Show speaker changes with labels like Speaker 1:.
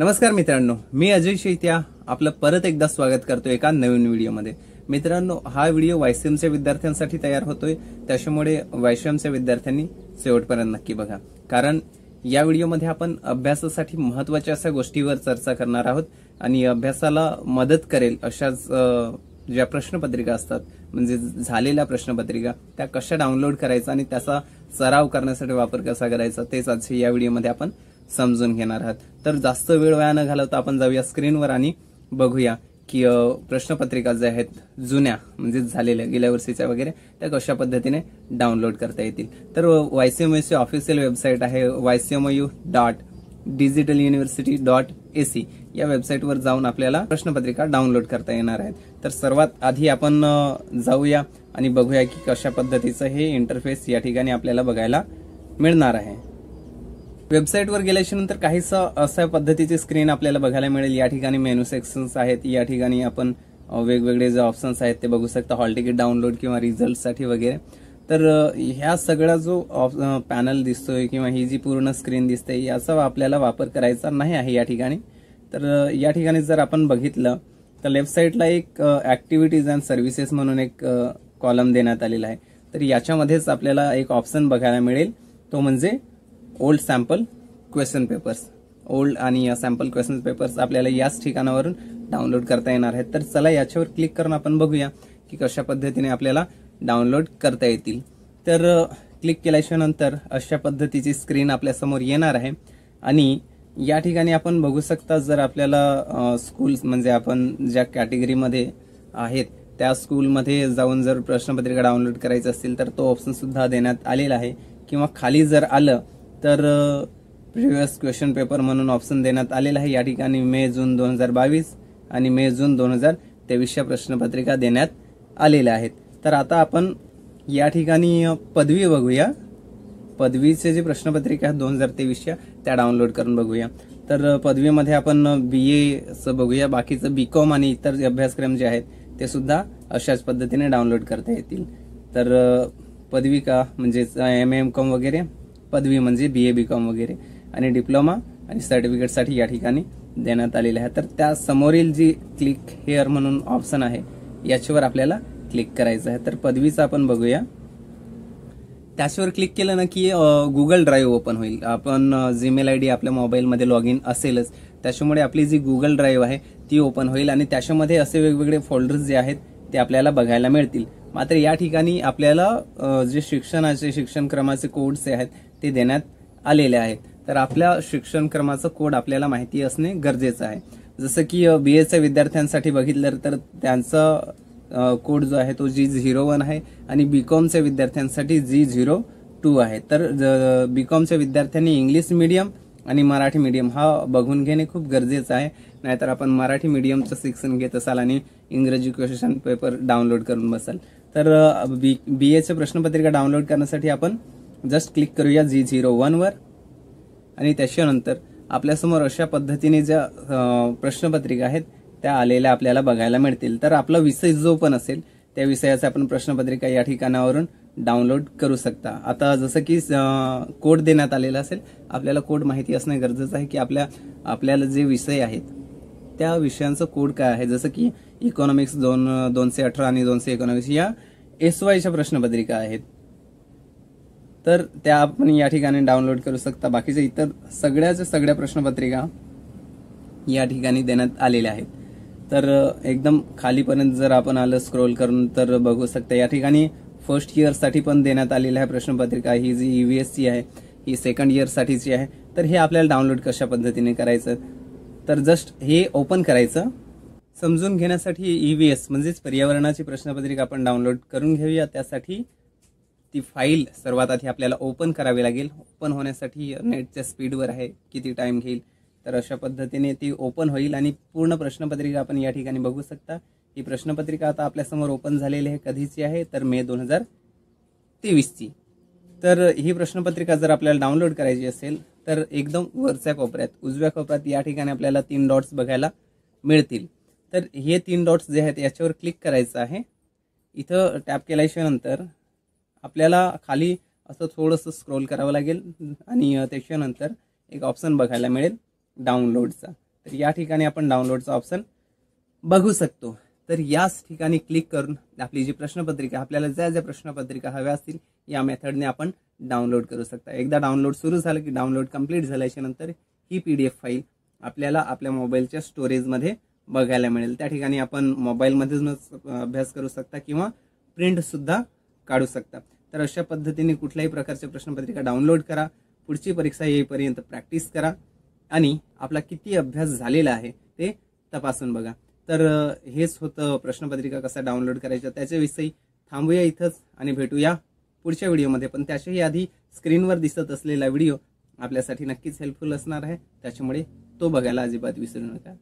Speaker 1: नमस्कार मित्रांनो, मी अजय शैत्या आपलं परत एकदा स्वागत करतो एका नवीन व्हिडिओमध्ये। मित्रांनो, हा व्हिडिओ वायसीएमच्या विद्यार्थ्यांसाठी तयार होतोय, त्याच्यामुळे वायसीएमच्या विद्यार्थ्यांनी शेवटपर्यंत नक्की बघा, कारण या व्हिडिओमध्ये आपण अभ्यासासाठी महत्त्वाच्या अशा गोष्टीवर चर्चा करणार आहोत आणि अभ्यासाला मदत करेल अशाच ज्या प्रश्नपत्रिका असतात, म्हणजे झालेल्या प्रश्नपत्रिका त्या कशा डाउनलोड करायचा आणि त्याचा सराव करण्यासाठी वापर कसा करायचा तेच आज या व्हिडिओमध्ये आपण समजून घेणार आहात। तर जास्त वेळ वाया न घालवता आपण जाऊया स्क्रीनवर आणि बघूया की प्रश्नपत्रिका ज्या आहेत जुन्या म्हणजे झालेल्या गेल्या वर्षीच्या वगैरे त्या कशा पद्धतीने डाउनलोड करता येतील। तर YCMU ऑफिशियल वेबसाईट आहे ycmu.digitaluniversity.ac या वेबसाईटवर जाऊन आपल्याला प्रश्नपत्रिका डाउनलोड करता येणार आहेत। तर सर्वात आधी आपण जाऊया आणि बघूया की कशा पद्धतीचं हे इंटरफेस या ठिकाणी आपल्याला बघायला मिळणार आहे। वेबसाईटवर गेल्याच्या नंतर काहीच अशा पद्धतीची स्क्रीन आपल्याला बघायला मिळेल। या ठिकाणी मेनू सेक्शन्स आहेत, या ठिकाणी आपण वेगवेगळे जे ऑप्शन्स आहेत ते बघू शकता, हॉल तिकीट डाउनलोड किंवा रिझल्टसाठी वगैरे। तर ह्या सगळा जो पॅनल दिसतोय किंवा ही जी पूर्ण स्क्रीन दिसते याचा आपल्याला वापर करायचा नाही आहे या ठिकाणी। तर या ठिकाणी जर आपण बघितलं तर लेफ्ट साईडला एक ऍक्टिव्हिटीज अँड सर्व्हिसेस म्हणून एक कॉलम देण्यात आलेला आहे। तर याच्यामध्येच आपल्याला एक ऑप्शन बघायला मिळेल, तो म्हणजे old sample question papers. Old आणि सॅम्पल क्वेश्चन पेपर्स आपल्याला याच ठिकाणावरून डाउनलोड करता येणार आहेत। तर चला याच्यावर क्लिक करून आपण बघूया की कशा पद्धतीने आपल्याला डाउनलोड करता येतील। तर क्लिक केल्याच्या नंतर अशा पद्धतीची स्क्रीन आपल्या समोर येणार आहे आणि या ठिकाणी आपण बघू शकता, जर आपल्याला स्कूल म्हणजे आपण ज्या कॅटेगरीमध्ये आहेत त्या स्कूलमध्ये जाऊन जर प्रश्नपत्रिका डाउनलोड करायची असतील तर तो ऑप्शन सुद्धा देण्यात आलेला आहे, किंवा खाली जर आलं तर प्रिव्हियस क्वेश्चन पेपर म्हणून ऑप्शन देण्यात आलेला आहे। या ठिकाणी मे जून 2022 आणि मे जून 2023 च्या प्रश्नपत्रिका देण्यात आलेल्या आहेत। तर आता आपण या ठिकाणी पदवी बघूया, पदवीचे जे प्रश्नपत्रिका आहेत 2023 त्या डाउनलोड करून बघूया। तर पदवीमध्ये आपण BA चं बघूया, बाकीचं BCom आणि इतर अभ्यासक्रम जे आहेत ते सुद्धा अशाच पद्धतीने डाउनलोड करता येतील। तर पदवी का म्हणजे MM.Com वगैरे, पदवी म्हणजे BA BCom वगैरे, आणि डिप्लोमा आणि सर्टिफिकेटसाठी या ठिकाणी देण्यात आलेले आहे। तर त्या समोरील जी क्लिक हेअर म्हणून ऑप्शन आहे याच्यावर आपल्याला क्लिक करायचं आहे। तर पदवीचं आपण बघूया, त्याच्यावर क्लिक केलं ना की गुगल ड्राईव्ह ओपन होईल। आपण जीमेल ID आपल्या मोबाईलमध्ये लॉग इन असेलच, त्याच्यामुळे आपली जी गुगल ड्राईव्ह आहे ती ओपन होईल आणि त्याच्यामध्ये असे वेगवेगळे फोल्डर्स जे आहेत ते आपल्याला बघायला मिळतील। मात्र या ठिकाणी आपल्याला जे शिक्षण क्रमाचे कोड्स आहेत ते देण्यात आलेले आहेत। तर आपल्या शिक्षण क्रमाचा कोड आपल्याला माहिती असणे गरजेचं आहे। जसं की BAच्या विद्यार्थ्यांसाठी बघितलं तर त्यांचा कोड जो आहे तो G01 आहे आणि BComच्या विद्यार्थ्यांसाठी G02 आहे। तर BComच्या विद्यार्थ्यांनी इंग्लिश मीडियम आणि मराठी मीडियम हा बघून घेणे खूप गरजेचं आहे, नाहीतर आपण मराठी मीडियमचं शिक्षण घेत असाल आणि इंग्रजी क्वेश्चन पेपर डाउनलोड करून बसाल। तर BAच्या प्रश्नपत्रिका डाउनलोड करण्यासाठी आपण जस्ट क्लिक करूया G01 वर आणि त्याच्यानंतर आपल्यासमोर अशा पद्धतीने ज्या प्रश्नपत्रिका आहेत त्या आलेल्या आपल्याला बघायला मिळतील। तर आपला विषय जो पण असेल त्या विषयाचा आपण प्रश्नपत्रिका या ठिकाणावरून डाउनलोड करू शकता। आता जसं की कोड देण्यात आलेला असेल, आपल्याला कोड माहिती असणे गरजेचं आहे की आपल्याला जे विषय आहेत त्या विषयांचं कोड काय आहे। जसं की इकॉनॉमिक्स 218 आणि 219 या SYच्या प्रश्नपत्रिका आहेत, तर त्या आपण या ठिकाणी डाउनलोड करू शकता। बाकीचे इतर सगळ्या प्रश्नपत्रिका या ठिकाणी देण्यात आलेल्या आहेत। तर एकदम खालीपर्यंत जर आपण आलं स्क्रोल करून तर बघू शकता या ठिकाणी फर्स्ट इयर साठी पण देण्यात आलेली आहे प्रश्नपत्रिका। ही जी EVSची आहे ही सेकंड इयर साठीची आहे। तर हे आपल्याला डाउनलोड कशा पद्धतीने करायचं, तर जस्ट हे ओपन करायचं। समजून घेण्यासाठी EVS म्हणजेच पर्यावरणाची प्रश्नपत्रिका आपण डाउनलोड करून घेऊया। त्यासाठी ती फाईल सर्वात आधी आपल्याला ओपन करावी लागेल। ओपन होण्यासाठी नेटच्या स्पीडवर आहे, किती टाइम घेईल। तर अशा पद्धतीने ती ओपन होईल आणि पूर्ण प्रश्नपत्रिका आपण या ठिकाणी बघू शकता। ही प्रश्नपत्रिका आता आपल्यासमोर ओपन झालेली आहे, कधीची आहे तर मे 2023ची। तर ही प्रश्नपत्रिका जर आपल्याला डाउनलोड करायची असेल तर एकदम वरच्या कोपऱ्यात उजव्या कोपऱ्यात या ठिकाणी आपल्याला 3 डॉट्स बघायला मिळतील। तर हे 3 डॉट्स जे आहेत याच्यावर क्लिक करायचं आहे। इथं टॅप केल्याच्या नंतर आपल्याला खाली असं थोडंसं स्क्रोल करावं लागेल आणि त्याच्यानंतर एक ऑप्शन बघायला मिळेल डाउनलोडचा। तर या ठिकाणी आपण डाउनलोडचा ऑप्शन बघू शकतो। तर याच ठिकाणी क्लिक करून आपली जी प्रश्नपत्रिका, आपल्याला ज्या ज्या प्रश्नपत्रिका हव्या असतील या मेथडने आपण डाउनलोड करू शकता। एकदा डाउनलोड सुरू झालं की डाउनलोड कंप्लीट झाल्याच्या नंतर ही PDF फाईल आपल्याला आपल्या मोबाईलच्या स्टोरेजमध्ये बघायला मिळेल। त्या ठिकाणी आपण मोबाईलमध्येच अभ्यास करू शकता किंवा प्रिंट सुद्धा काढू शकता। तर अशा पद्धतीने कुठल्याही प्रकारची प्रश्नपत्रिका डाउनलोड करा, पुढची परीक्षा येईपर्यंत प्रॅक्टिस करा आणि आपला किती अभ्यास झालेला आहे ते तपासून बघा। तर हेच होतं प्रश्नपत्रिका कसा डाउनलोड करायचा त्याच्याविषयी। थांबूया इथंच आणि भेटूया पुढच्या व्हिडिओमध्ये। पण त्याच्याही आधी स्क्रीनवर दिसत असलेला व्हिडिओ आपल्यासाठी नक्कीच हेल्पफुल असणार आहे, त्याच्यामुळे तो बघायला अजिबात विसरू नका।